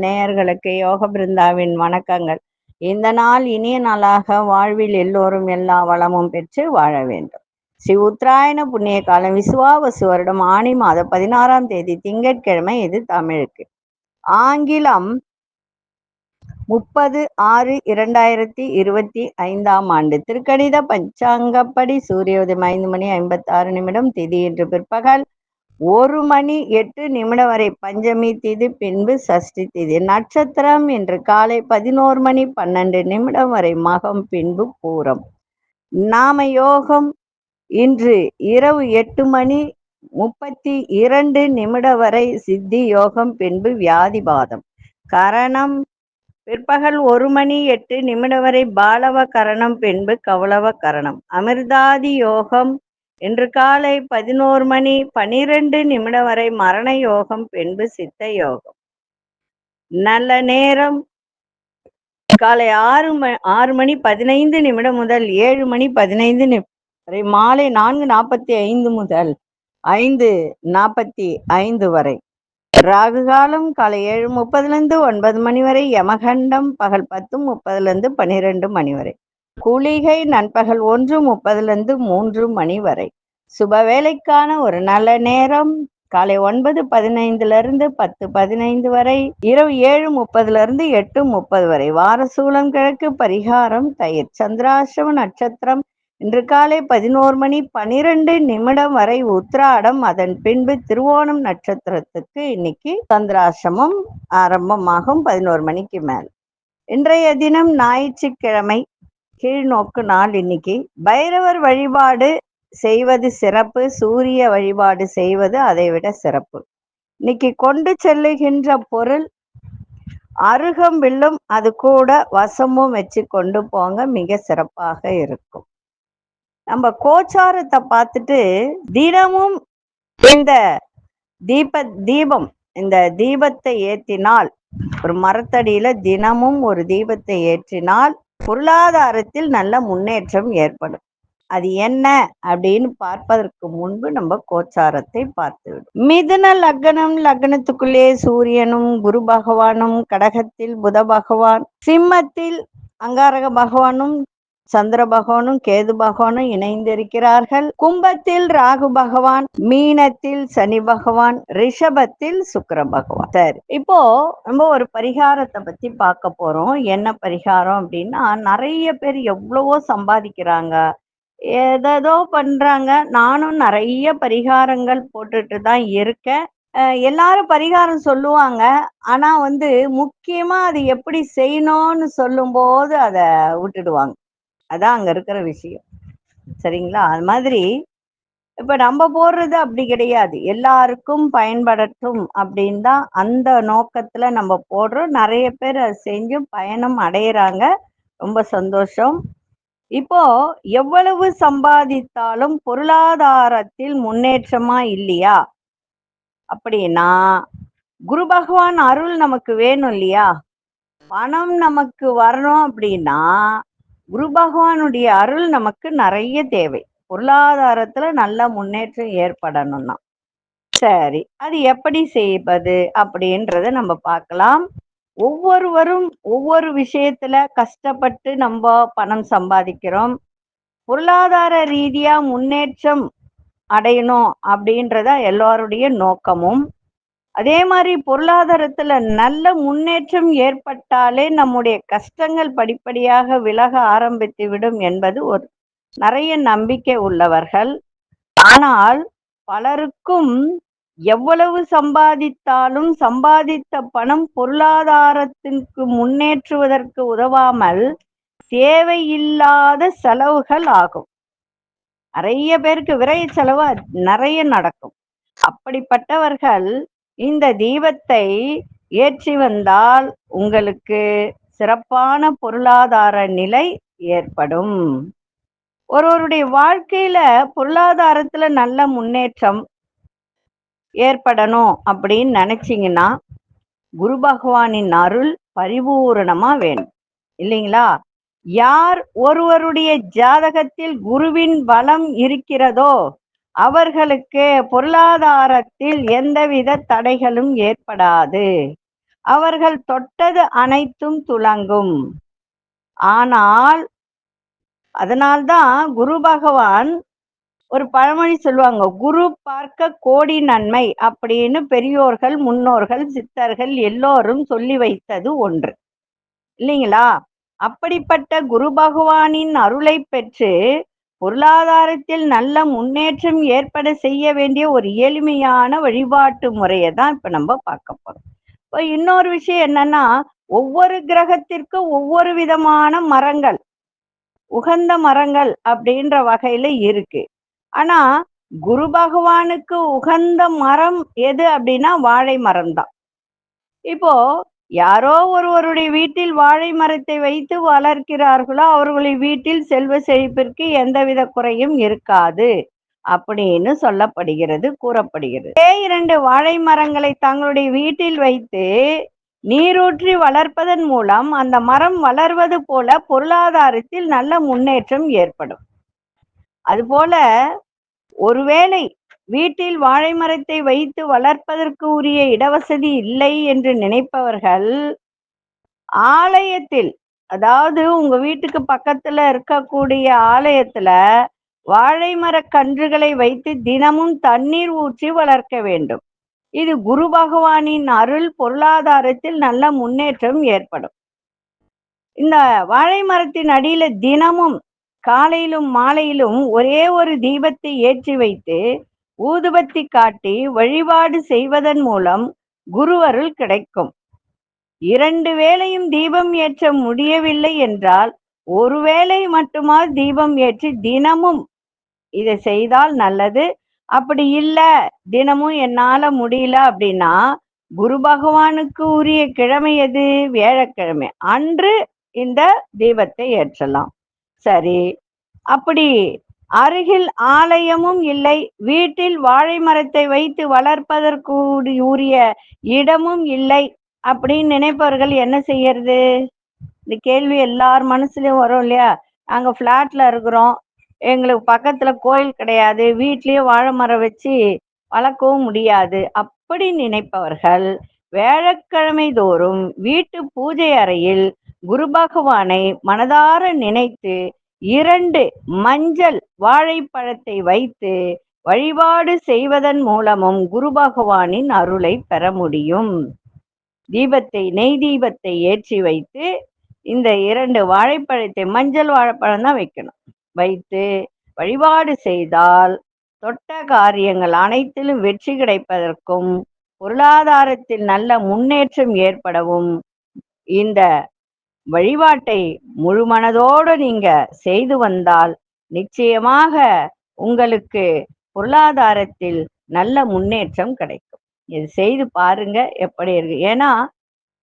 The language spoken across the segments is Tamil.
நேயர்களுக்கு யோக பிருந்தாவின் வணக்கங்கள். இந்த நாள் இனிய நாளாக வாழ்வில் எல்லோரும் எல்லா வளமும் பெற்று வாழ வேண்டும். ஸ்ரீ உத்தராயண புண்ணிய காலம் விசுவாவசு வருடம் ஆணி மாதம் 16ஆம் தேதி திங்கட்கிழமை. இது தமிழுக்கு. ஆங்கிலம் 30/6/2025 ஆண்டு. திருக்கணித பஞ்சாங்கப்படி சூரியோதயம் 5:56 திதி இன்று பிற்பகல் 1:08 வரை பஞ்சமி திதி, பின்பு சஷ்டி திதி. நட்சத்திரம் இன்று காலை 11:12 வரை மகம், பின்பு பூரம். நாம யோகம் இன்று இரவு 8:32 வரை சித்தி யோகம், பின்பு வியாதிபாதம். கரணம் பிற்பகல் 1:08 வரை பாலவ கரணம், பின்பு கௌளவ கரணம். அமிர்தாதி யோகம் இன்று காலை 11:12 வரை மரண யோகம், பின்பு சித்த யோகம். நல்ல நேரம் காலை 6:15 முதல் 7:15 வரை, மாலை 4:45 முதல் 5:45 வரை. ராகு காலம் காலை 7:30 9 வரை. யமகண்டம் பகல் 10:30 12 வரை. குளிகை நண்பகல் 1:30 3 வரை. சுப வேலைக்கான ஒரு நல்ல நேரம் காலை 9:15 10:15 வரை, இரவு 7:30 8:30 வரை. வாரசூலம் கிழக்கு, பரிகாரம் தயிர். சந்திராசிரம நட்சத்திரம் இன்று காலை 11:12 வரை உத்திராடம், அதன் பின்பு திருவோணம் நட்சத்திரத்துக்கு இன்னைக்கு சந்திராசிரமம் ஆரம்பமாகும் 11 மணிக்கு மேல். இன்றைய தினம் ஞாயிற்றுக்கிழமை, கீழ்நோக்கு நாள். இன்னைக்கு பைரவர் வழிபாடு செய்வது சிறப்பு, சூரிய வழிபாடு செய்வது அதைவிட சிறப்பு. இன்னைக்கு கொண்டு செல்லுகின்ற பொருள் அருகம்பில்லும் அது கூட வசமும் வச்சு கொண்டு போங்க, மிக சிறப்பாக இருக்கும். நம்ம கோச்சாரத்தை பார்த்துட்டு தினமும் இந்த தீபம் இந்த தீபத்தை ஏற்றினால், ஒரு மரத்தடியில தினமும் ஒரு தீபத்தை ஏற்றினால் பொருளாதாரத்தில் நல்ல முன்னேற்றம் ஏற்படும். அது என்ன அப்படின்னு பார்ப்பதற்கு முன்பு நம்ம கோச்சாரத்தை பார்த்துவிடும். மிதுன லக்னம், லக்னத்துக்குள்ளே சூரியனும் குரு பகவானும், கடகத்தில் புத பகவான், சிம்மத்தில் அங்காரக பகவானும் சந்திர பகவானும் கேது பகவானும் இணைந்திருக்கிறார்கள். கும்பத்தில் ராகு பகவான், மீனத்தில் சனி பகவான், ரிஷபத்தில் சுக்கிர பகவான். சரி, இப்போ நம்ம ஒரு பரிகாரத்தை பத்தி பார்க்க போறோம். என்ன பரிகாரம் அப்படின்னா, நிறைய பேர் எவ்வளவோ சம்பாதிக்கிறாங்க, ஏதோ பண்றாங்க. நானும் நிறைய பரிகாரங்கள் போட்டுட்டு தான் இருக்கேன். எல்லாரும் பரிகாரம் சொல்லுவாங்க, ஆனா முக்கியமா அது எப்படி செய்யணும்னு சொல்லும் போது அதை விட்டுடுவாங்க. அதான் அங்க இருக்கிற விஷயம். சரிங்களா? அது மாதிரி இப்ப நம்ம போடுறது அப்படி கிடையாது, எல்லாருக்கும் பயன்படட்டும் அப்படின்னு தான் அந்த நோக்கத்துல நம்ம போடுறோம். நிறைய பேர் அதை செஞ்சும் பயணம் அடையிறாங்க. ரொம்ப சந்தோஷம். இப்போ எவ்வளவு சம்பாதித்தாலும் பொருளாதாரத்தில் முன்னேற்றமா இல்லையா அப்படின்னா, குரு பகவான் அருள் நமக்கு வேணும் இல்லையா? பணம் நமக்கு வரணும் அப்படின்னா குரு பகவானுடைய அருள் நமக்கு நிறைய தேவை. பொருளாதாரத்துல நல்ல முன்னேற்றம் ஏற்படணும்னா சரி, அது எப்படி செய்வது அப்படின்றத நம்ம பார்க்கலாம். ஒவ்வொருவரும் ஒவ்வொரு விஷயத்துல கஷ்டப்பட்டு நம்ம பணம் சம்பாதிக்கிறோம். பொருளாதார ரீதியா முன்னேற்றம் அடையணும் அப்படின்றத எல்லாருடைய நோக்கமும். அதே மாதிரி பொருளாதாரத்துல நல்ல முன்னேற்றம் ஏற்பட்டாலே நம்முடைய கஷ்டங்கள் படிப்படியாக விலக ஆரம்பித்து விடும் என்பது ஒரு நிறைய நம்பிக்கை உள்ளவர்கள். ஆனால் பலருக்கும் எவ்வளவு சம்பாதித்தாலும் சம்பாதித்த பணம் பொருளாதாரத்திற்கு முன்னேற்றுவதற்கு உதவாமல் தேவையில்லாத செலவுகள் ஆகும். நிறைய பேருக்கு விரை செலவு நிறைய நடக்கும். அப்படிப்பட்டவர்கள் இந்த தீபத்தை ஏற்றி வந்தால் உங்களுக்கு சிறப்பான பொருளாதார நிலை ஏற்படும். ஒருவருடைய வாழ்க்கையில பொருளாதாரத்துல நல்ல முன்னேற்றம் ஏற்படணும் அப்படின்னு நினைச்சீங்கன்னா குரு பகவானின் அருள் பரிபூரணமா வேணும் இல்லைங்களா? யார் ஒருவருடைய ஜாதகத்தில் குருவின் பலம் இருக்கிறதோ அவர்களுக்கு பொருளாதாரத்தில் எந்தவித தடைகளும் ஏற்படாது. அவர்கள் தொட்டது அனைத்தும் துலங்கும். ஆனால் அதனால்தான் குரு பகவான் ஒரு பழமொழி சொல்லுவாங்க, குரு பார்க்க கோடி நன்மை அப்படின்னு பெரியோர்கள், முன்னோர்கள், சித்தர்கள் எல்லோரும் சொல்லி வைத்தது ஒன்று இல்லைங்களா? அப்படிப்பட்ட குரு பகவானின் அருளை பெற்று பொருளாதாரத்தில் நல்ல முன்னேற்றம் ஏற்பட செய்ய வேண்டிய ஒரு எளிமையான வழிபாட்டு முறையை தான் இப்ப நம்ம பார்க்க போறோம். இப்போ இன்னொரு விஷயம் என்னன்னா, ஒவ்வொரு கிரகத்திற்கும் ஒவ்வொரு விதமான மரங்கள், உகந்த மரங்கள் அப்படின்ற வகையில இருக்கு. ஆனா குரு பகவானுக்கு உகந்த மரம் எது அப்படின்னா வாழை மரம் தான். இப்போ யாரோ ஒருவருடைய வீட்டில் வாழை மரத்தை வைத்து வளர்க்கிறார்களோ அவர்களுடைய வீட்டில் செல்வ செழிப்பிற்கு எந்தவித குறையும் இருக்காது அப்படின்னு சொல்லப்படுகிறது, கூறப்படுகிறது. 2 வாழை மரங்களை தங்களுடைய வீட்டில் வைத்து நீரூற்றி வளர்ப்பதன் மூலம் அந்த மரம் வளர்வது போல பொருளாதாரத்தில் நல்ல முன்னேற்றம் ஏற்படும். அதுபோல ஒருவேளை வீட்டில் வாழை மரத்தை வைத்து வளர்ப்பதற்கு உரிய இடவசதி இல்லை என்று நினைப்பவர்கள் ஆலயத்தில், அதாவது உங்க வீட்டுக்கு பக்கத்துல இருக்கக்கூடிய ஆலயத்துல வாழை மர கன்றுகளை வைத்து தினமும் தண்ணீர் ஊற்றி வளர்க்க வேண்டும். இது குரு பகவானின் அருள் பொருளாதாரத்தில் நல்ல முன்னேற்றம் ஏற்படும். இந்த வாழை மரத்தின் அடியில தினமும் காலையிலும் மாலையிலும் ஒரே ஒரு தீபத்தை ஏற்றி வைத்து ஊதுபத்தி காட்டி வழிபாடு செய்வதன் மூலம் குருவருள் கிடைக்கும். 2 வேளையும் தீபம் ஏற்ற முடியவில்லை என்றால் ஒரு வேளை மட்டுமா தீபம் ஏற்றி தினமும் இதை செய்தால் நல்லது. அப்படி இல்லை, தினமும் என்னால முடியல அப்படின்னா குரு பகவானுக்கு உரிய கிழமை எது? வியாழக்கிழமை அன்று இந்த தீபத்தை ஏற்றலாம். சரி, அப்படி அருகில் ஆலயமும் இல்லை, வீட்டில் வாழை மரத்தை வைத்து வளர்ப்பதற்கு உரிய இடமும் இல்லை அப்படின்னு நினைப்பவர்கள் என்ன செய்யறது? இந்த கேள்வி எல்லார் மனசுலயும் வரும் இல்லையா? நாங்க பிளாட்ல இருக்கிறோம், எங்களுக்கு பக்கத்துல கோயில் கிடையாது, வீட்லயே வாழை மரம் வச்சு வளர்க்கவும் முடியாது அப்படி நினைப்பவர்கள் வியாழக்கிழமை தோறும் வீட்டு பூஜை அறையில் குரு பகவானை மனதார நினைத்து 2 மஞ்சள் வாழைப்பழத்தை வைத்து வழிபாடு செய்வதன் மூலமும் குரு பகவானின் அருளை பெற முடியும். நெய் தீபத்தை ஏற்றி வைத்து இந்த 2 வாழைப்பழத்தை, மஞ்சள் வாழைப்பழம் தான் வைக்கணும், வைத்து வழிபாடு செய்தால் தொட்ட காரியங்கள் அனைத்திலும் வெற்றி கிடைப்பதற்கும் பொருளாதாரத்தில் நல்ல முன்னேற்றம் ஏற்படவும் இந்த வழிபாட்டை முழு மனதோடு நீங்க செய்து வந்தால் நிச்சயமாக உங்களுக்கு பொருளாதாரத்தில் நல்ல முன்னேற்றம் கிடைக்கும். இது செய்து பாருங்க எப்படி இருக்கு. ஏன்னா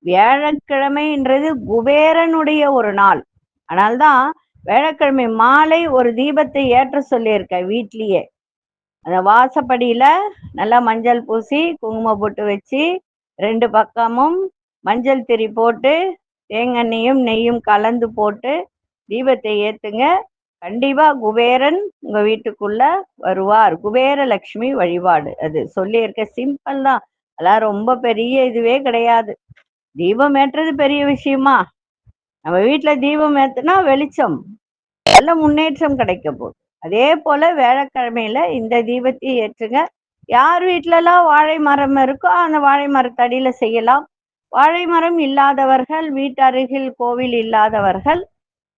வியாழக்கிழமைன்றது குபேரனுடைய ஒரு நாள். அதனால்தான் வியாழக்கிழமை மாலை ஒரு தீபத்தை ஏற்ற சொல்லியிருக்க. வீட்லயே அந்த வாசப்படியில நல்லா மஞ்சள் பூசி குங்கும போட்டு வச்சு 2 பக்கமும் மஞ்சள் திரி போட்டு தேங்காய்யும் நெய்யும் கலந்து போட்டு தீபத்தை ஏத்துங்க. கண்டிப்பா குபேரன் உங்க வீட்டுக்குள்ள வருவார். குபேர லட்சுமி வழிபாடு அது சொல்லியிருக்க. சிம்பிள் தான், அதெல்லாம் ரொம்ப பெரிய இதுவே கிடையாது. தீபம் ஏற்றுறது பெரிய விஷயமா? நம்ம வீட்டுல தீபம் ஏத்துனா வெளிச்சம், நல்ல முன்னேற்றம் கிடைக்க போகுது. அதே போல வியாழக்கிழமையில இந்த தீபத்தை ஏற்றுங்க. யார் வீட்டுலலாம் வாழை மரம் இருக்கோ அந்த வாழை மரத்தடியில செய்யலாம். வாழை மரம் இல்லாதவர்கள், வீட்டு அருகில் கோவில் இல்லாதவர்கள்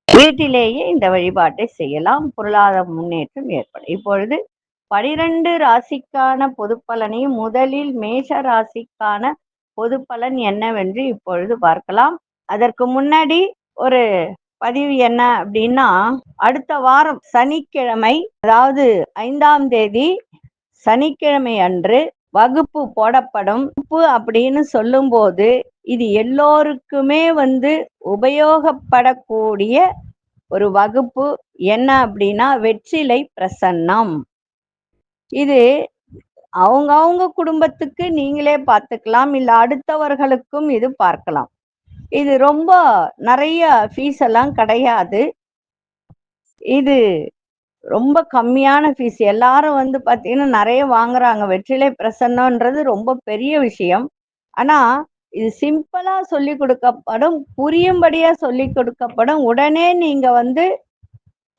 வீட்டிலேயே இந்த வழிபாட்டை செய்யலாம். பொருளாதார முன்னேற்றம் ஏற்படும். இப்பொழுது 12 ராசிக்கான பொது பலனையும் முதலில் மேஷ ராசிக்கான பொது பலன் என்னவென்று இப்பொழுது பார்க்கலாம். அதற்கு முன்னாடி ஒரு பதிவு என்ன அப்படின்னா, அடுத்த வாரம் சனிக்கிழமை, அதாவது 5ஆம் தேதி சனிக்கிழமை அன்று வகுப்பு போடப்படும். அப்படின்னு சொல்லும் போது இது எல்லோருக்குமே உபயோகப்படக்கூடிய ஒரு வகுப்பு. என்ன அப்படின்னா வெற்றிலை பிரசன்னம். இது அவங்க குடும்பத்துக்கு நீங்களே பார்த்துக்கலாம், இல்ல அடுத்தவர்களுக்கும் இது பார்க்கலாம். இது ரொம்ப நிறைய ஃபீஸ் எல்லாம் கிடையாது. இது ரொம்ப கம்மியான ஃபீஸ். எல்லாரும் வந்து பார்த்தீங்கன்னா நிறைய வாங்குறாங்க. வெற்றிலை பிரசன்னம்ன்றது ரொம்ப பெரிய விஷயம். ஆனா இது சிம்பிளா சொல்லிக் கொடுக்கப்படும், புரியும்படியா சொல்லிக் கொடுக்கப்படும். உடனே நீங்க வந்து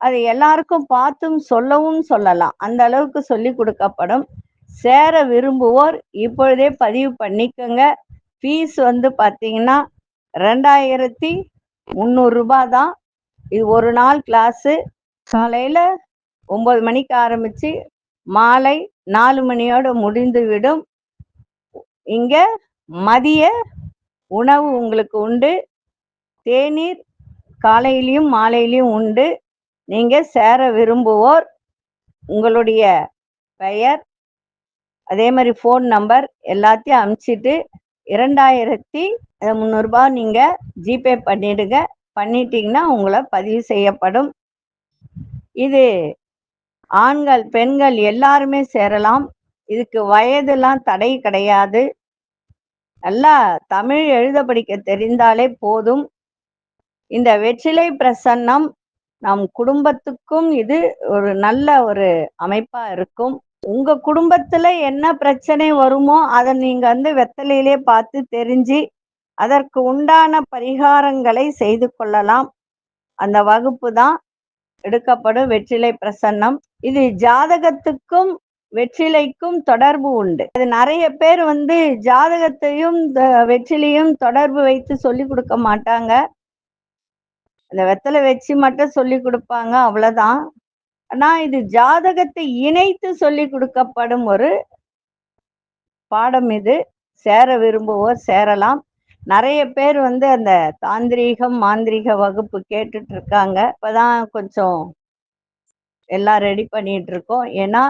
அதை எல்லாருக்கும் பார்த்தும் சொல்லவும் சொல்லலாம். அந்த அளவுக்கு சொல்லிக் கொடுக்கப்படும். சேர விரும்புவோர் இப்பொழுதே பதிவு பண்ணிக்கோங்க. ஃபீஸ் வந்து பார்த்தீங்கன்னா 2300 ரூபாய் தான். இது ஒரு நாள் கிளாஸு. காலையில 9 மணிக்கு ஆரம்பிச்சு மாலை 4 மணியோட முடிந்துவிடும். இங்க மதிய உணவு உங்களுக்கு உண்டு. தேநீர் காலையிலையும் மாலையிலையும் உண்டு. நீங்க சேர விரும்புவோர் உங்களுடைய பெயர், அதே மாதிரி ஃபோன் நம்பர் எல்லாத்தையும் அனுப்பிச்சிட்டு 2300 ரூபாய் நீங்க ஜிபே பண்ணிடுங்க. பண்ணிட்டீங்கன்னா உங்களை பதிவு செய்யப்படும். இது ஆண்கள் பெண்கள் எல்லாருமே சேரலாம். இதுக்கு வயதெல்லாம் தடை கிடையாது. நல்லா தமிழ் எழுத படிக்க தெரிந்தாலே போதும். இந்த வெற்றிலை பிரசன்னம் நம் குடும்பத்துக்கும் இது ஒரு நல்ல ஒரு அமைப்பா இருக்கும். உங்க குடும்பத்துல என்ன பிரச்சனை வருமோ அதை நீங்க வந்து வெத்தலையிலே பார்த்து தெரிஞ்சு அதற்கு உண்டான பரிகாரங்களை செய்து கொள்ளலாம். அந்த வகுப்பு தான் எடுக்கப்படும் வெற்றிலை பிரசன்னம். இது ஜாதகத்துக்கும் வெற்றிலைக்கும் தொடர்பு உண்டு. அது நிறைய பேர் வந்து ஜாதகத்தையும் வெற்றிலையும் தொடர்பு வைத்து சொல்லி கொடுக்க மாட்டாங்க. அந்த வெத்தலை வச்சு மட்டும் சொல்லி கொடுப்பாங்க, அவ்வளவுதான். ஆனா இது ஜாதகத்தை இணைத்து சொல்லி கொடுக்கப்படும் ஒரு பாடம். இது சேர விரும்புவோர் சேரலாம். நிறைய பேர் வந்து அந்த தாந்திரீகம் மாந்திரீக வகுப்பு கேட்டுட்டு இருக்காங்க. இப்பதான் கொஞ்சம் எல்லாம் ரெடி பண்ணிட்டு இருக்கோம். ஏன்னா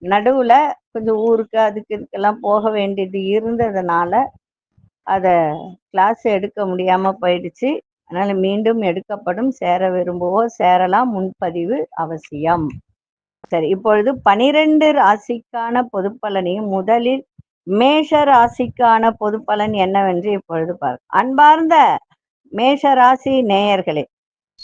நடுவுல கொஞ்சம் ஊருக்கு அதுக்கு இதுக்கெல்லாம் போக வேண்டியது இருந்ததுனால அதை கிளாஸ் எடுக்க முடியாம போயிடுச்சு. அதனால மீண்டும் எடுக்கப்படும். சேர விரும்புவோர் சேரலாம். முன்பதிவு அவசியம். சரி, இப்பொழுது 12 ராசிக்கான பொது பலனையும் முதலில் மேஷ ராசிக்கான பொது பலன் என்னவென்று இப்பொழுது பார்க்க. அன்பார்ந்த மேஷ ராசி நேயர்களே,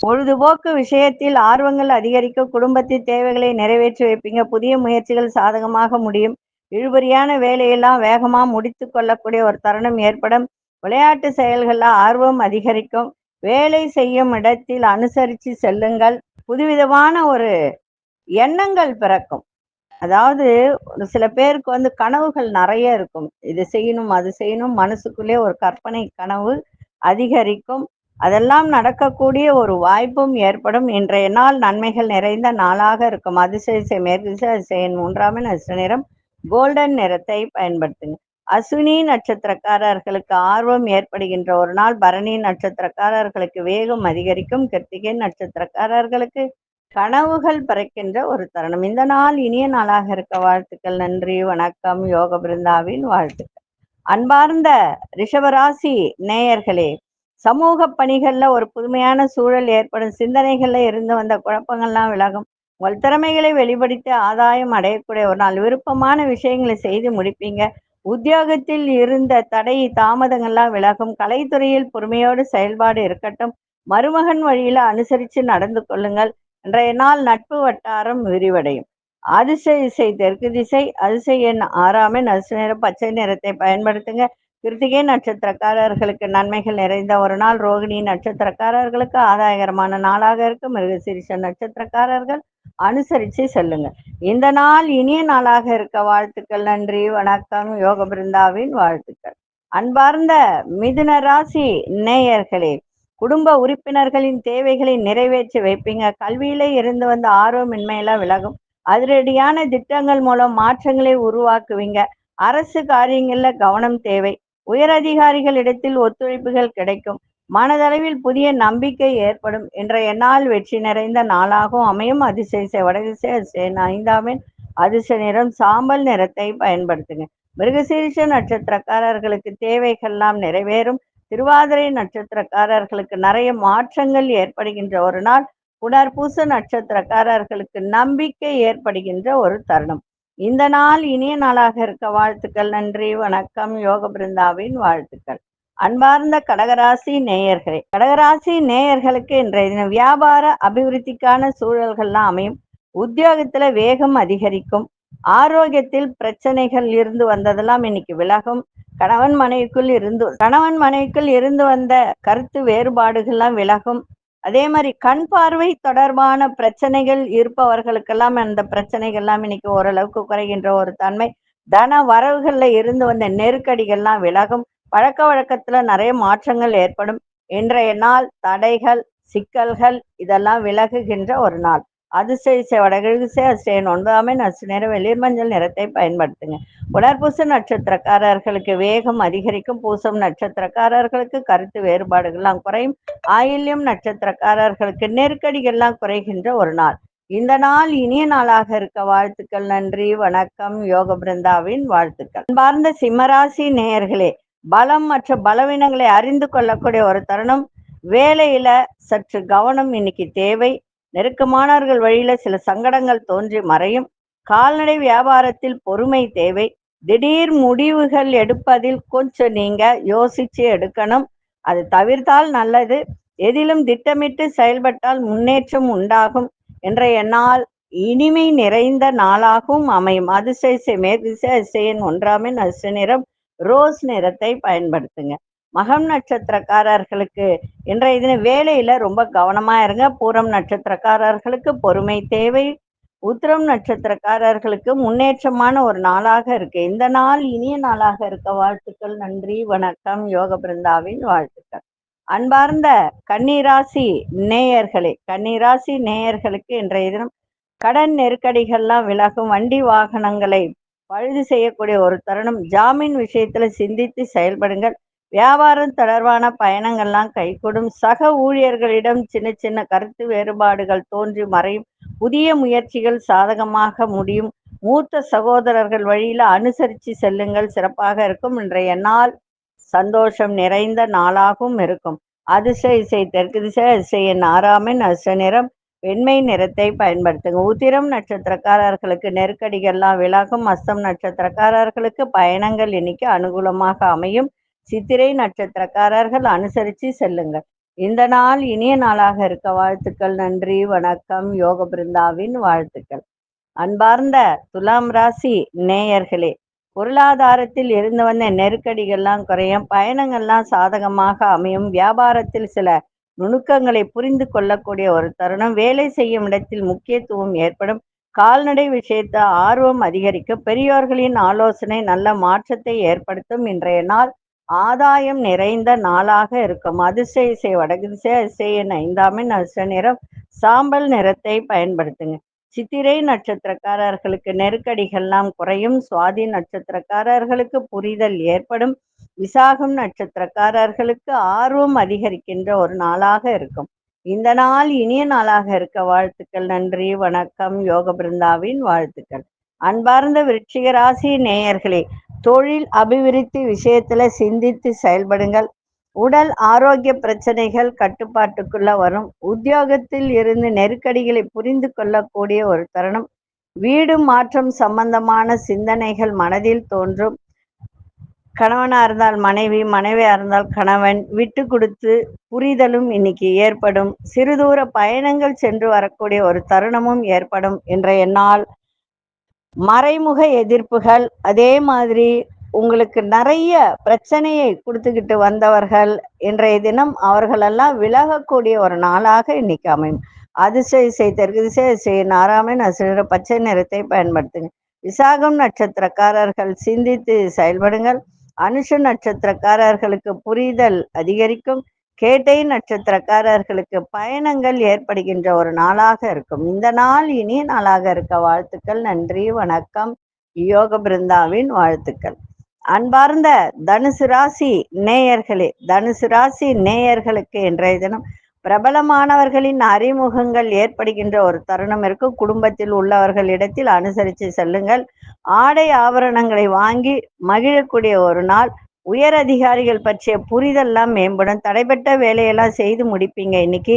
பொழுதுபோக்கு விஷயத்தில் ஆர்வங்கள் அதிகரிக்க, குடும்பத்தின் தேவைகளை நிறைவேற்றி வைப்பீங்க. புதிய முயற்சிகள் சாதகமாக முடியும். இழுபறியான வேலையெல்லாம் வேகமா முடித்து கொள்ளக்கூடிய ஒரு தருணம் ஏற்படும். விளையாட்டு செயல்கள்ல ஆர்வம் அதிகரிக்கும். வேலை செய்யும் இடத்தில் அனுசரித்து செல்லுங்கள். புதுவிதமான ஒரு எண்ணங்கள் பிறக்கும். அதாவது ஒரு சில பேருக்கு வந்து கனவுகள் நிறைய இருக்கும். இது செய்யணும் அது செய்யணும், மனசுக்குள்ளே ஒரு கற்பனை கனவு அதிகரிக்கும். அதெல்லாம் நடக்கக்கூடிய ஒரு வாய்ப்பும் ஏற்படும். இன்றைய நாள் நன்மைகள் நிறைந்த நாளாக இருக்கும். அதிசய மேற்திசை அதிசயன் 3ஆம் அதிர்ஷ்ட நிறம் கோல்டன் நிறத்தை பயன்படுத்துங்க. அஸ்வினி நட்சத்திரக்காரர்களுக்கு ஆர்வம் ஏற்படுகின்ற ஒரு நாள். பரணி நட்சத்திரக்காரர்களுக்கு வேகம் அதிகரிக்கும். கிருத்திகை நட்சத்திரக்காரர்களுக்கு கனவுகள் பிறக்கின்ற ஒரு தருணம். இந்த நாள் இனிய நாளாக இருக்க வாழ்த்துக்கள். நன்றி, வணக்கம். யோக பிருந்தாவின் வாழ்த்துக்கள். அன்பார்ந்த ரிஷபராசி நேயர்களே, சமூக பணிகள்ல ஒரு புதுமையான சூழல் ஏற்படும். சிந்தனைகள்ல இருந்து வந்த குழப்பங்கள்லாம் விலகும். உங்கள் திறமைகளை வெளிப்படுத்தி ஆதாயம் அடையக்கூடிய ஒரு நாள். விருப்பமான விஷயங்களை செய்து முடிப்பீங்க. உத்தியோகத்தில் இருந்த தடை தாமதங்கள்லாம் விலகும். கலைத்துறையில் பொறுமையோடு செயல்பாடு இருக்கட்டும். மருமகன் வழியில அனுசரித்து நடந்து கொள்ளுங்கள். இன்றைய நாள் நட்பு வட்டாரம் விரிவடையும். அதிசய திசை தெற்கு திசை. அதிசய எண் 6ஆம் எண். அதிர்ஷ்ட நிறம் பச்சை நிறத்தை பயன்படுத்துங்க. கிருத்திகை நட்சத்திரக்காரர்களுக்கு நன்மைகள் நிறைந்த ஒரு நாள். ரோகிணி நட்சத்திரக்காரர்களுக்கு ஆதாயகரமான நாளாக இருக்கும். மிருகசீரிஷ நட்சத்திரக்காரர்கள் அனுசரித்து செல்லுங்க. இந்த நாள் இனிய நாளாக இருக்க வாழ்த்துக்கள். நன்றி, வணக்கம். யோக பிருந்தாவின் வாழ்த்துக்கள். அன்பார்ந்த மிதுன ராசி நேயர்களே, குடும்ப உறுப்பினர்களின் தேவைகளை நிறைவேற்றி வைப்பீங்க. கல்வியில இருந்து வந்த ஆர்வமின்மையெல்லாம் விலகும். அதிரடியான திட்டங்கள் மூலம் மாற்றங்களை உருவாக்குவீங்க. அரசு காரியங்கள்ல கவனம் தேவை. உயரதிகாரிகளிடத்தில் ஒத்துழைப்புகள் கிடைக்கும். மனதளவில் புதிய நம்பிக்கை ஏற்படும். இன்றைய நாள் வெற்றி நிறைந்த நாளாகவும் அமையும். அதிசய வடதிசை அதிசயன் 5ஆம் எண். அதிர்ஷ்ட நிறம் சாம்பல் நிறத்தை பயன்படுத்துங்க. மிருகசீரிஷ நட்சத்திரக்காரர்களுக்கு தேவைகள்லாம் நிறைவேறும். திருவாதிரை நட்சத்திரக்காரர்களுக்கு நிறைய மாற்றங்கள் ஏற்படுகின்ற ஒரு நாள். புனர்பூச நட்சத்திரக்காரர்களுக்கு நம்பிக்கை ஏற்படுகின்ற ஒரு தருணம். இந்த நாள் இனிய நாளாக இருக்க வாழ்த்துக்கள். நன்றி, வணக்கம். யோக பிருந்தாவின் வாழ்த்துக்கள். அன்பார்ந்த கடகராசி நேயர்களே, கடகராசி நேயர்களுக்கு இன்றைய தினம் வியாபார அபிவிருத்திக்கான சூழல்கள்லாம் அமையும். உத்தியோகத்துல வேகம் அதிகரிக்கும். ஆரோக்கியத்தில் பிரச்சனைகள் இருந்து வந்ததெல்லாம் இன்னைக்கு விலகும். கணவன் மனைவிக்குள் இருந்து வந்த கருத்து வேறுபாடுகள்லாம் விலகும். அதே மாதிரி கண் பார்வை தொடர்பான பிரச்சனைகள் இருப்பவர்களுக்கெல்லாம் அந்த பிரச்சனைகள்லாம் இன்னைக்கு ஓரளவுக்கு குறைகின்ற ஒரு தன்மை. தன வரவுகள்ல இருந்து வந்த நெருக்கடிகள்லாம் விலகும். பழக்க வழக்கத்துல நிறைய மாற்றங்கள் ஏற்படும். இன்றைய நாள் தடைகள், சிக்கல்கள் இதெல்லாம் விலகுகின்ற ஒரு நாள். அதிசய வடகிழக்கு அதிசயன் 9ஆம் எண் அசு நிற வெளிர் மஞ்சள் நிறத்தை பயன்படுத்துங்க. புனர்பூச நட்சத்திரக்காரர்களுக்கு வேகம் அதிகரிக்கும். பூசம் நட்சத்திரக்காரர்களுக்கு கருத்து வேறுபாடுகள்லாம் குறையும். ஆயில்யம் நட்சத்திரக்காரர்களுக்கு நெருக்கடிகள்லாம் குறைகின்ற ஒரு நாள். இந்த நாள் இனிய நாளாக இருக்க வாழ்த்துக்கள். நன்றி, வணக்கம். யோக பிருந்தாவின் வாழ்த்துக்கள். அன்பார்ந்த சிம்மராசி நேயர்களே, பலம் மற்றும் பலவீனங்களை அறிந்து கொள்ளக்கூடிய ஒரு தருணம். வேலையில சற்று கவனம் இன்னைக்கு தேவை. நெருக்கமானவர்கள் வழியில சில சங்கடங்கள் தோன்றி மறையும். கால்நடை வியாபாரத்தில் பொறுமை தேவை. திடீர் முடிவுகள் எடுப்பதில் கொஞ்சம் நீங்க யோசிச்சு எடுக்கணும். அது தவிர்த்தால் நல்லது. எதிலும் திட்டமிட்டு செயல்பட்டால் முன்னேற்றம் உண்டாகும். இன்றைய நாள் இனிமை நிறைந்த நாளாகவும் அமையும். அதிசய மேற்திசை அதிசயன் 1ஆம் எண் அசு நிறம் ரோஸ் நிறத்தை பயன்படுத்துங்க. மகம் நட்சத்திரக்காரர்களுக்கு இன்றைய தினம் வேலையில ரொம்ப கவனமா இருங்க. பூரம் நட்சத்திரக்காரர்களுக்கு பொறுமை தேவை. உத்திரம் நட்சத்திரக்காரர்களுக்கு முன்னேற்றமான ஒரு நாளாக இருக்கு. இந்த நாள் இனிய நாளாக இருக்க வாழ்த்துக்கள். நன்றி, வணக்கம். யோக பிருந்தாவின் வாழ்த்துக்கள். அன்பார்ந்த கன்னிராசி நேயர்களே, கன்னிராசி நேயர்களுக்கு இன்றைய தினம் கடன் நெருக்கடிகள்லாம் விலகும். வண்டி வாகனங்களை பழுது செய்யக்கூடிய ஒரு தருணம். ஜாமீன் விஷயத்துல சிந்தித்து செயல்படுங்கள். வியாபாரம் தொடர்பான பயணங்கள்லாம் கைகூடும். சக ஊழியர்களிடம் சின்ன சின்ன கருத்து வேறுபாடுகள் தோன்றி மறையும். புதிய முயற்சிகள் சாதகமாக முடியும். மூத்த சகோதரர்கள் வழியில அனுசரித்து செல்லுங்கள், சிறப்பாக இருக்கும். இன்றைய நாள் சந்தோஷம் நிறைந்த நாளாகவும் இருக்கும். அதிசய இசை தெற்கு திசை அதிசயன் 6ஆம் எண் அசு நிறம் வெண்மை நிறத்தை பயன்படுத்துங்க. உத்திரம் நட்சத்திரக்காரர்களுக்கு நெருக்கடிகள்லாம் விலகும். அஸ்தம் நட்சத்திரக்காரர்களுக்கு பயணங்கள் இன்னைக்கு அனுகூலமாக அமையும். சித்திரை நட்சத்திரக்காரர்கள் அனுசரித்து செல்லுங்கள். இந்த நாள் இனிய நாளாக இருக்க வாழ்த்துக்கள். நன்றி, வணக்கம். யோக பிருந்தாவின் வாழ்த்துக்கள். அன்பார்ந்த துலாம் ராசி நேயர்களே, பொருளாதாரத்தில் இருந்து வந்த நெருக்கடிகள்லாம் குறையும். பயணங்கள்லாம் சாதகமாக அமையும். வியாபாரத்தில் சில நுணுக்கங்களை புரிந்து கொள்ளக்கூடிய ஒரு தருணம். வேலை செய்யும் இடத்தில் முக்கியத்துவம் ஏற்படும். கால்நடை விஷயத்தை ஆர்வம் அதிகரிக்கும். பெரியோர்களின் ஆலோசனை நல்ல மாற்றத்தை ஏற்படுத்தும். இன்றைய நாள் ஆதாயம் நிறைந்த நாளாக இருக்கும். அதிசய இசை வடக்கு திசை அதிசயன் 5ஆம் எண் அசு நிறம் சாம்பல் நிறத்தை பயன்படுத்துங்க. சித்திரை நட்சத்திரக்காரர்களுக்கு நெருக்கடிகள்லாம் குறையும். சுவாதி நட்சத்திரக்காரர்களுக்கு புரிதல் ஏற்படும். விசாகம் நட்சத்திரக்காரர்களுக்கு ஆர்வம் அதிகரிக்கின்ற ஒரு நாளாக இருக்கும். இந்த நாள் இனிய நாளாக இருக்க வாழ்த்துக்கள். நன்றி, வணக்கம். யோக பிருந்தாவின் வாழ்த்துக்கள். அன்பார்ந்த விருச்சிக ராசி நேயர்களே, தொழில் அபிவிருத்தி விஷயத்துல சிந்தித்து செயல்படுங்கள். உடல் ஆரோக்கிய பிரச்சனைகள் கட்டுப்பாட்டுக்குள்ள வரும். உத்தியோகத்தில் இருந்து நெருக்கடிகளை புரிந்து கொள்ளக்கூடிய ஒரு தருணம். வீடு மாற்றம் சம்பந்தமான சிந்தனைகள் மனதில் தோன்றும். கணவனா இருந்தால் மனைவி, மனைவியா இருந்தால் கணவன் விட்டு கொடுத்து புரிதலும் இன்னைக்கு ஏற்படும். சிறுதூர பயணங்கள் சென்று வரக்கூடிய ஒரு தருணமும் ஏற்படும். இன்றைய நாள் மறைமுக எதிர்ப்புகள், அதே மாதிரி உங்களுக்கு நிறைய பிரச்சனையை கொடுத்துக்கிட்டு வந்தவர்கள் இன்றைய தினம் அவர்களெல்லாம் விலகக்கூடிய ஒரு நாளாக இன்னைக்கு அமையும். அதிசய இசை தெற்கு திசை அதிசயன் 6ஆம் எண் அசு நிற பச்சை நிறத்தை பயன்படுத்துங்க. விசாகம் நட்சத்திரக்காரர்கள் சிந்தித்து செயல்படுங்கள். அனுஷ நட்சத்திரக்காரர்களுக்கு புரிதல் அதிகரிக்கும். கேட்டை நட்சத்திரக்காரர்களுக்கு பயணங்கள் ஏற்படுகின்ற ஒரு நாளாக இருக்கும். இந்த நாள் இனிய நாளாக இருக்க வாழ்த்துக்கள். நன்றி, வணக்கம். யோக பிருந்தாவின் வாழ்த்துக்கள். அன்பார்ந்த தனுசு ராசி நேயர்களே, தனுசு ராசி நேயர்களுக்கு இன்றைய தினம் பிரபலமானவர்களின் அறிமுகங்கள் ஏற்படுகின்ற ஒரு தருணம் இருக்கும். குடும்பத்தில் உள்ளவர்களிடத்தில் அனுசரித்து செல்லுங்கள். ஆடை ஆபரணங்களை வாங்கி மகிழக்கூடிய ஒரு நாள். உயர் அதிகாரிகள் பற்றிய புரிதெல்லாம் மேம்படும். தடைப்பட்ட வேலையெல்லாம் செய்து முடிப்பீங்க. இன்னைக்கு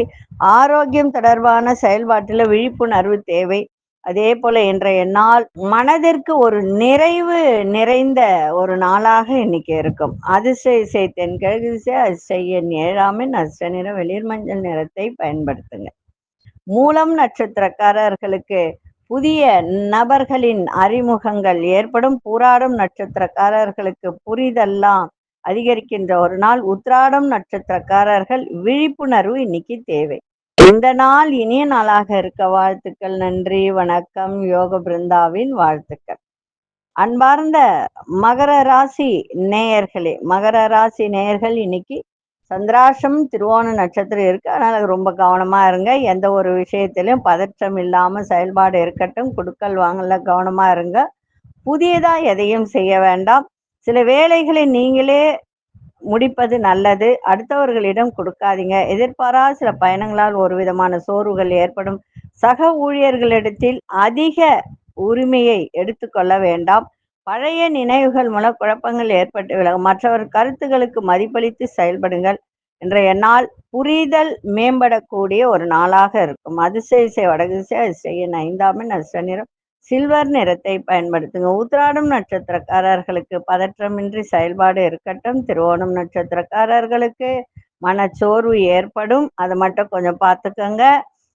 ஆரோக்கியம் தொடர்பான செயல்பாட்டில் விழிப்புணர்வு தேவை. அதே போல இன்றைய நாள் மனதிற்கு ஒரு நிறைவு நிறைந்த ஒரு நாளாக இன்னைக்கு இருக்கும். அதிசய இசை தென்கிழக்கு திசை அதிசயன் 7ஆம் எண் அசு நிற வெளிர் மஞ்சள் நிறத்தை பயன்படுத்துங்க. மூலம் நட்சத்திரக்காரர்களுக்கு புதிய நபர்களின் அறிமுகங்கள் ஏற்படும். பூராடம் நட்சத்திரக்காரர்களுக்கு புரிதெல்லாம் அதிகரிக்கின்ற ஒரு நாள். உத்திராடம் நட்சத்திரக்காரர்கள் விழிப்புணர்வு இன்னைக்கு தேவை. இந்த நாள் இனிய நாளாக இருக்க வாழ்த்துக்கள். நன்றி, வணக்கம். யோக பிருந்தாவின் வாழ்த்துக்கள். அன்பார்ந்த மகர ராசி நேயர்களே, மகர ராசி நேயர்கள் இன்னைக்கு சந்திராஷ்டம் திருவோண நட்சத்திரம் இருக்கு. அதனால ரொம்ப கவனமா இருங்க. எந்த ஒரு விஷயத்திலும் பதற்றம் இல்லாம செயல்பாடு இருக்கட்டும். குடுக்கல் வாங்கல கவனமா இருங்க. புதியதா எதையும் செய்ய வேண்டாம். சில வேலைகளை நீங்களே முடிப்பது நல்லது. அடுத்தவர்களிடம் கொடுக்காதீங்க. எதிர்பாராத சில பயணங்களால் ஒரு விதமான சோர்வுகள் ஏற்படும். சக ஊழியர்களிடத்தில் அதிக உரிமையை எடுத்துக்கொள்ள வேண்டாம். பழைய நினைவுகள் மூலம் குழப்பங்கள் ஏற்பட்டு விலகும். மற்றவர் கருத்துகளுக்கு மதிப்பளித்து செயல்படுங்கள். இன்றைய நாள் புரிதல் மேம்படக்கூடிய ஒரு நாளாக இருக்கும். அதிசய வடதிசை அதிசய 5ஆம் எண் அதிர்ஷ்ட நிறம் சில்வர் நிறத்தை பயன்படுத்துங்க. உத்திராடம் நட்சத்திரக்காரர்களுக்கு பதற்றமின்றி செயல்பாடு இருக்கட்டும். திருவோணம் நட்சத்திரக்காரர்களுக்கு மனச்சோர்வு ஏற்படும். அதை மட்டும் கொஞ்சம் பார்த்துக்கோங்க.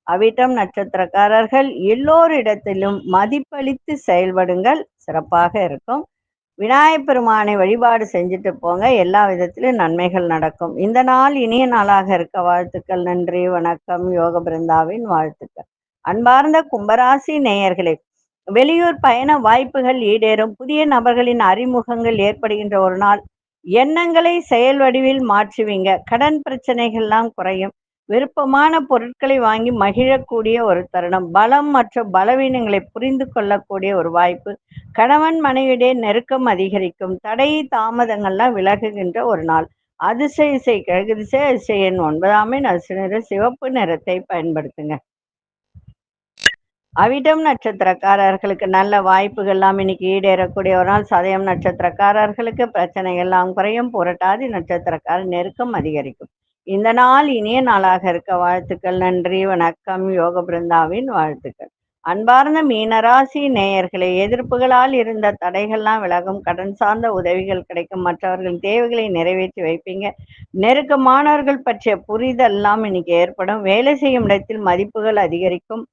அவிட்டம் நட்சத்திரக்காரர்கள் எல்லோரிடத்திலும் மதிப்பளித்து செயல்படுங்கள். சிறப்பாக இருக்கும். விநாயகப் பெருமானை வழிபாடு செஞ்சுட்டு போங்க. எல்லா விதத்திலும் நன்மைகள் நடக்கும். இந்த நாள் இனிய நாளாக இருக்க வாழ்த்துக்கள். நன்றி, வணக்கம். யோக பிருந்தாவின் வாழ்த்துக்கள். அன்பார்ந்த கும்பராசி நேயர்களே, வெளியூர் பயண வாய்ப்புகள் ஈடேறும். புதிய நபர்களின் அறிமுகங்கள் ஏற்படுகின்ற ஒரு நாள். எண்ணங்களை செயல் வடிவில் மாற்றுவீங்க. கடன் பிரச்சனைகள்லாம் குறையும். விருப்பமான பொருட்களை வாங்கி மகிழக்கூடிய ஒரு தருணம். பலம் மற்றும் பலவீனங்களை புரிந்து கொள்ளக்கூடிய ஒரு வாய்ப்பு. கணவன் மனைவியிடையே நெருக்கம் அதிகரிக்கும். தடை தாமதங்கள்லாம் விலகுகின்ற ஒரு நாள். அதிசய கிழக்கு திசை அதிசய எண் 9ஆம் எண் அதிர்ஷ்ட நிறம் சிவப்பு நிறத்தை பயன்படுத்துங்க. அவிட்டம் நட்சத்திரக்காரர்களுக்கு நல்ல வாய்ப்புகள்லாம் இன்னைக்கு ஈடேறக்கூடிய ஒரு நாள். சதயம் நட்சத்திரக்காரர்களுக்கு பிரச்சனைகள்லாம் குறையும். புரட்டாதி நட்சத்திரக்காரர் நெருக்கம் அதிகரிக்கும். இந்த நாள் இனிய நாளாக இருக்க வாழ்த்துக்கள். நன்றி, வணக்கம். யோக பிருந்தாவின் வாழ்த்துக்கள். அன்பார்ந்த மீனராசி நேயர்களே, எதிர்ப்புகளால் இருந்த தடைகள்லாம் விலகும். கடன் சார்ந்த உதவிகள் கிடைக்கும். மற்றவர்களின் தேவைகளை நிறைவேற்றி வைப்பீங்க. நெருக்கமானவர்கள் பற்றிய புரிதெல்லாம் இன்னைக்கு ஏற்படும். வேலை செய்யும் இடத்தில் மதிப்புகள் அதிகரிக்கும்.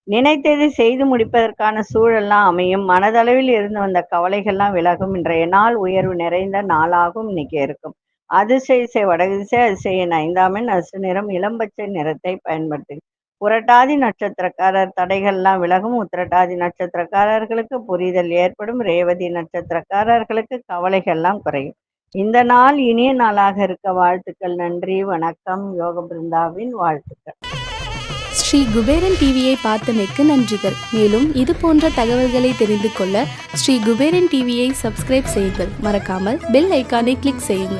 நினைத்தது செய்து முடிப்பதற்கான சூழல்லாம் அமையும். மனதளவில் இருந்து வந்த கவலைகள்லாம் விலகும். இன்றைய நாள் உயர்வு நிறைந்த நாளாகவும் இன்னைக்கு இருக்கும். அதிசய வடதிசை அதிசய 5ஆம் எண் அதிர்ஷ்ட நிறம் இளம்பச்சை நிறத்தை பயன்படுத்துங்க. புரட்டாதி நட்சத்திரக்காரர் தடைகள்லாம் விலகும். உத்திரட்டாதி நட்சத்திரக்காரர்களுக்கு புரிதல் ஏற்படும். ரேவதி நட்சத்திரக்காரர்களுக்கு கவலைகள்லாம் குறையும். இந்த நாள் இனிய நாளாக இருக்க வாழ்த்துக்கள். நன்றி, வணக்கம். யோக பிருந்தாவின் வாழ்த்துக்கள். ஸ்ரீ குபேரன் டிவியை பார்த்தமைக்கு நன்றிகள். மேலும் இது போன்ற தகவல்களை தெரிந்து கொள்ள ஸ்ரீ குபேரன் டிவியை சப்ஸ்கிரைப் செய்யுங்கள். மறக்காமல் பெல் ஐக்கானை கிளிக் செய்யுங்கள்.